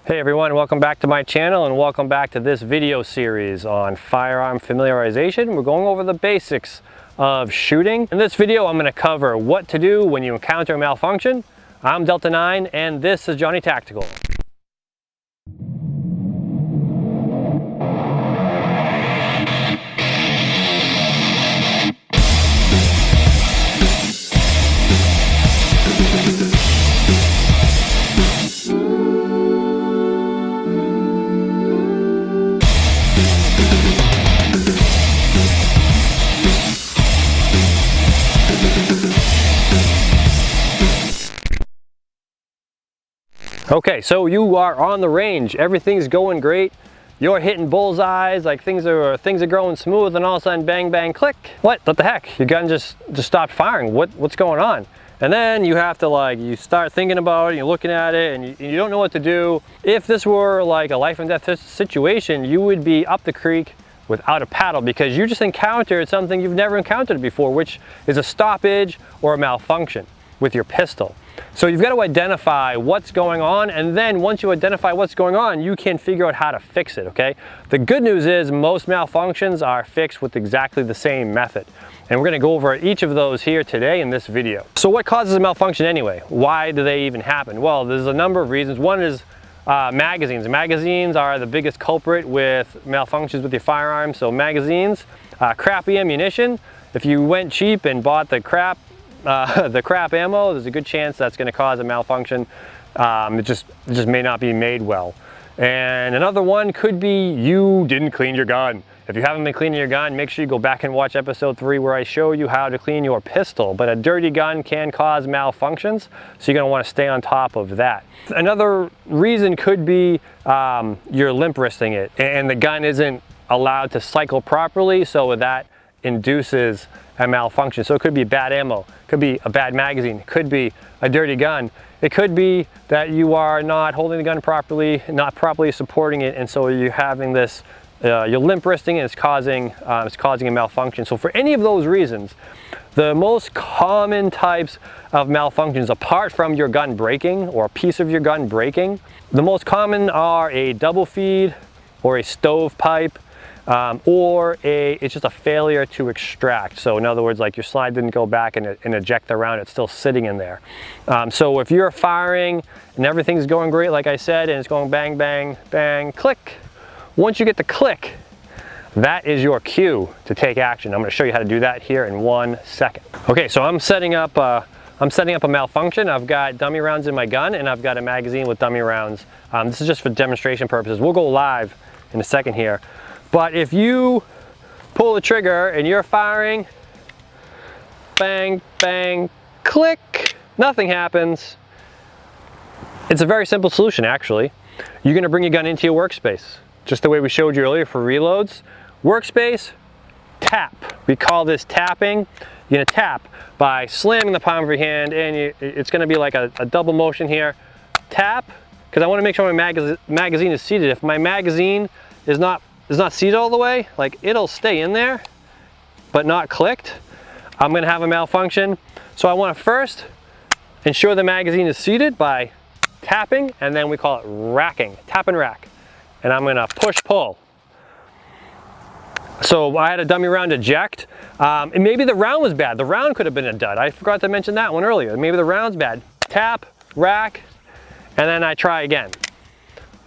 Hey everyone, welcome back to my channel and welcome back to this video series on firearm familiarization. We're going over the basics of shooting. In this video, I'm going to cover what to do when you encounter a malfunction. I'm Delta 9 and this is Johnny Tactical. Okay, so you are on the range, everything's going great, you're hitting bullseyes, like things are going smooth, and all of a sudden bang bang click. What the heck? Your gun just stopped firing. What's going on? And then you have to you start thinking about it, you're looking at it, and you don't know what to do. If this were like a life and death situation, you would be up the creek without a paddle because you just encountered something you've never encountered before, which is a stoppage or a malfunction with your pistol. So you've got to identify what's going on, and then once you identify what's going on, you can figure out how to fix it, okay? The good news is most malfunctions are fixed with exactly the same method. And we're going to go over each of those here today in this video. So what causes a malfunction anyway? Why do they even happen? Well, there's a number of reasons. One is magazines. Magazines are the biggest culprit with malfunctions with your firearm. So magazines, crappy ammunition. If you went cheap and bought the crap ammo, there's a good chance that's going to cause a malfunction. It just may not be made well. And another one could be you didn't clean your gun. If you haven't been cleaning your gun, make sure you go back and watch episode 3 where I show you how to clean your pistol. But a dirty gun can cause malfunctions, so you're going to want to stay on top of that. Another reason could be you're limp wristing it and the gun isn't allowed to cycle properly, so that induces a malfunction. So it could be bad ammo, could be a bad magazine, it could be a dirty gun, it could be that you are not holding the gun properly, not properly supporting it, and so you're having this you're limp wristing and it's causing a malfunction. So for any of those reasons, the most common types of malfunctions, apart from your gun breaking or a piece of your gun breaking, the most common are a double feed or a stovepipe, or it's just a failure to extract. So in other words, like your slide didn't go back and eject the round, it's still sitting in there. So if you're firing and everything's going great, like I said, and it's going bang, bang, bang, click, once you get the click, that is your cue to take action. I'm going to show you how to do that here in 1 second. Okay, so I'm setting up a malfunction. I've got dummy rounds in my gun and I've got a magazine with dummy rounds. This is just for demonstration purposes. We'll go live in a second here. But if you pull the trigger and you're firing, bang, bang, click, nothing happens. It's a very simple solution actually. You're going to bring your gun into your workspace, just the way we showed you earlier for reloads. Workspace, tap. We call this tapping. You're going to tap by slamming the palm of your hand, and it's going to be like a double motion here. Tap, because I want to make sure my magazine is seated. If my magazine is not seated all the way, like it'll stay in there but not clicked, I'm going to have a malfunction. So I want to first ensure the magazine is seated by tapping, and then we call it racking, tap and rack. And I'm going to push pull. So I had a dummy round eject, and maybe the round was bad. The round could have been a dud. I forgot to mention that one earlier. Maybe the round's bad. Tap, rack, and then I try again.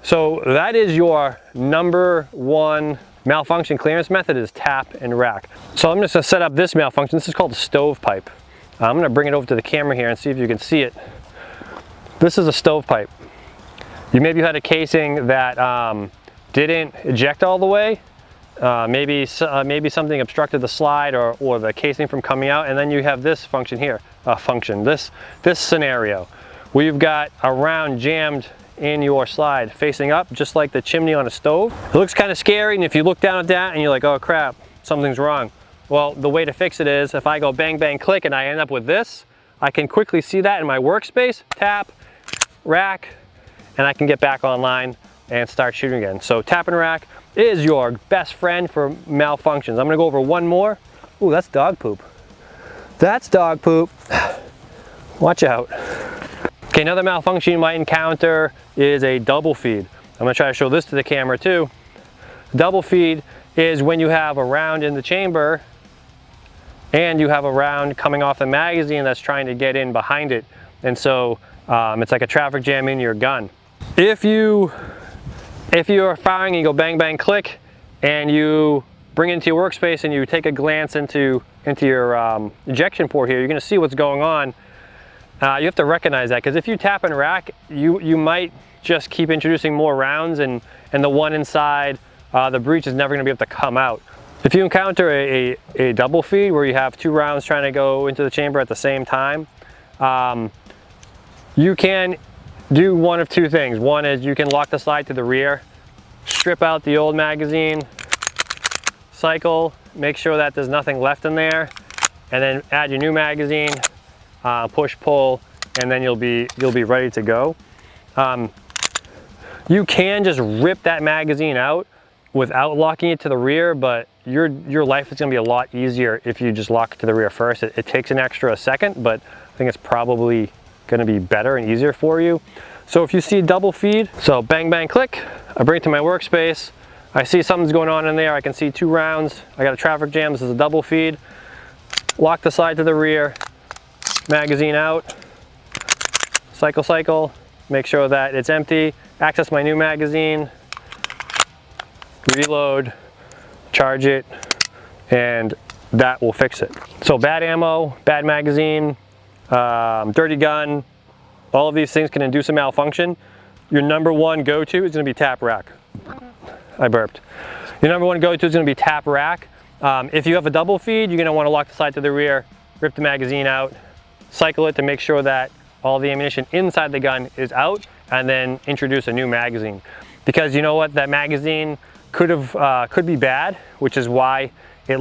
So that is your number one malfunction clearance method, is tap and rack. So I'm just going to set up this malfunction. This is called a stovepipe. I'm going to bring it over to the camera here and see if you can see it. This is a stovepipe. You maybe had a casing that didn't eject all the way. Maybe something obstructed the slide or the casing from coming out, and then you have this function here, this scenario where you've got a round jammed in your slide facing up, just like the chimney on a stove. It looks kind of scary, and if you look down at that and you're like, oh crap, something's wrong. Well, the way to fix it is if I go bang, bang, click and I end up with this, I can quickly see that in my workspace, tap, rack, and I can get back online and start shooting again. So tap and rack is your best friend for malfunctions. I'm gonna go over one more. Ooh, that's dog poop. That's dog poop. Watch out. Okay, another malfunction you might encounter is a double feed. I'm gonna try to show this to the camera too. Double feed is when you have a round in the chamber and you have a round coming off the magazine that's trying to get in behind it. And so it's like a traffic jam in your gun. If you are firing and you go bang, bang, click, and you bring it into your workspace and you take a glance into your ejection port here, you're gonna see what's going on. You have to recognize that, because if you tap and rack, you might just keep introducing more rounds, and the one inside the breech is never gonna be able to come out. If you encounter a double feed where you have 2 rounds trying to go into the chamber at the same time, you can do one of 2 things. One is you can lock the slide to the rear, strip out the old magazine, cycle, make sure that there's nothing left in there, and then add your new magazine, push, pull, and then you'll be ready to go. You can just rip that magazine out without locking it to the rear, but your life is going to be a lot easier if you just lock it to the rear first. It takes an extra second, but I think it's probably going to be better and easier for you. So if you see double feed, so bang, bang, click, I bring it to my workspace, I see something's going on in there, I can see 2 rounds, I got a traffic jam, this is a double feed, lock the slide to the rear, magazine out, cycle, make sure that it's empty, access my new magazine, reload, charge it, and that will fix it. So bad ammo, bad magazine, dirty gun, all of these things can induce a malfunction. Your number one go-to is going to be tap rack. I burped. Your number one go-to is going to be tap rack. If you have a double feed, you're going to want to lock the slide to the rear, rip the magazine out, cycle it to make sure that all the ammunition inside the gun is out, and then introduce a new magazine. Because you know what, that magazine could be bad, which is why it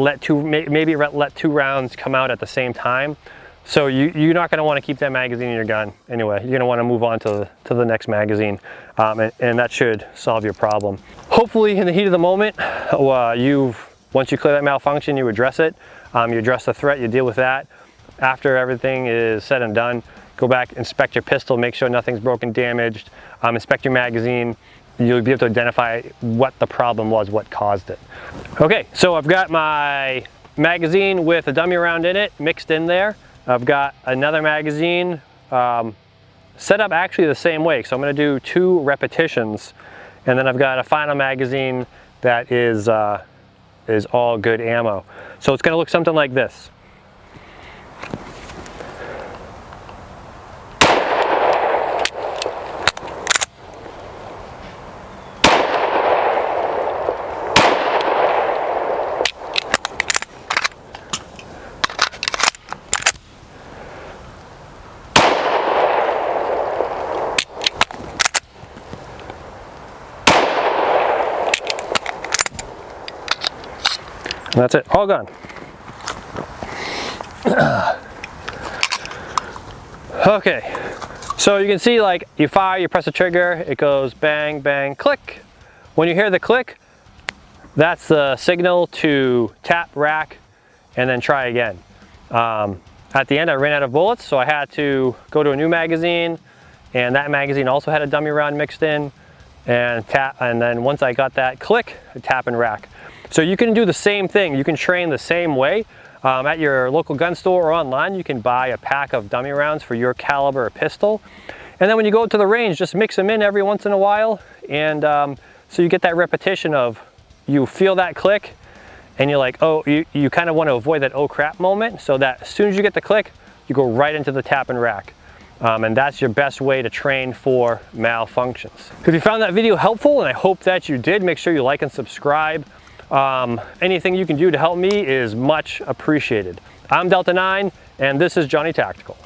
maybe let 2 rounds come out at the same time. So you're not going to want to keep that magazine in your gun anyway. You're going to want to move on to the next magazine, and that should solve your problem. Hopefully in the heat of the moment, once you clear that malfunction, you address it. You address the threat, you deal with that. After everything is said and done, go back, inspect your pistol, make sure nothing's broken, damaged, inspect your magazine. You'll be able to identify what the problem was, what caused it. Okay, so I've got my magazine with a dummy round in it mixed in there. I've got another magazine set up actually the same way. So I'm going to do 2 repetitions, and then I've got a final magazine that is all good ammo. So it's going to look something like this. And that's it, all gone. Okay, so you can see, like, you fire, you press the trigger, it goes bang, bang, click. When you hear the click, that's the signal to tap, rack, and then try again. At the end, I ran out of bullets, so I had to go to a new magazine, and that magazine also had a dummy round mixed in, and tap, and then once I got that click, I tap and rack. So you can do the same thing. You can train the same way. At your local gun store or online, you can buy a pack of dummy rounds for your caliber pistol. And then when you go to the range, just mix them in every once in a while. And so you get that repetition of, you feel that click and you're like, oh, you kind of want to avoid that oh crap moment, so that as soon as you get the click, you go right into the tap and rack. And that's your best way to train for malfunctions. If you found that video helpful, and I hope that you did, make sure you like and subscribe. Anything you can do to help me is much appreciated. I'm Delta 9, and this is Johnny Tactical.